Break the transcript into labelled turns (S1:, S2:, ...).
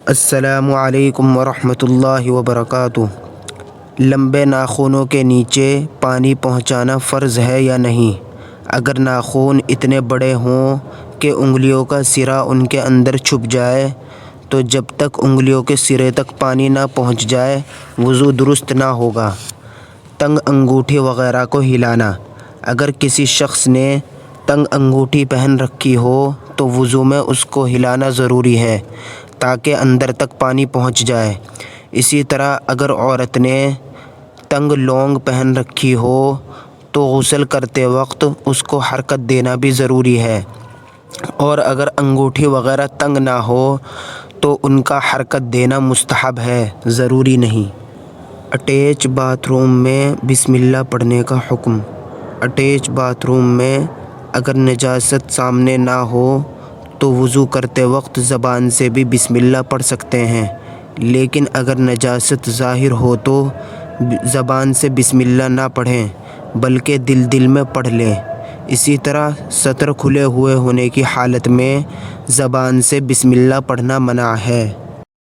S1: السلام علیکم ورحمۃ اللہ وبرکاتہ۔ لمبے ناخنوں کے نیچے پانی پہنچانا فرض ہے یا نہیں؟ اگر ناخن اتنے بڑے ہوں کہ انگلیوں کا سرا ان کے اندر چھپ جائے تو جب تک انگلیوں کے سرے تک پانی نہ پہنچ جائے وضو درست نہ ہوگا۔ تنگ انگوٹھی وغیرہ کو ہلانا۔ اگر کسی شخص نے تنگ انگوٹھی پہن رکھی ہو تو وضو میں اس کو ہلانا ضروری ہے تاکہ اندر تک پانی پہنچ جائے۔ اسی طرح اگر عورت نے تنگ لونگ پہن رکھی ہو تو غسل کرتے وقت اس کو حرکت دینا بھی ضروری ہے، اور اگر انگوٹھی وغیرہ تنگ نہ ہو تو ان کا حرکت دینا مستحب ہے، ضروری نہیں۔ اٹیچ باتھ روم میں بسم اللہ پڑھنے کا حکم۔ اٹیچ باتھ روم میں اگر نجاست سامنے نہ ہو تو وضو کرتے وقت زبان سے بھی بسم اللہ پڑھ سکتے ہیں، لیکن اگر نجاست ظاہر ہو تو زبان سے بسم اللہ نہ پڑھیں بلکہ دل میں پڑھ لیں۔ اسی طرح سطر کھلے ہوئے ہونے کی حالت میں زبان سے بسم اللہ پڑھنا منع ہے۔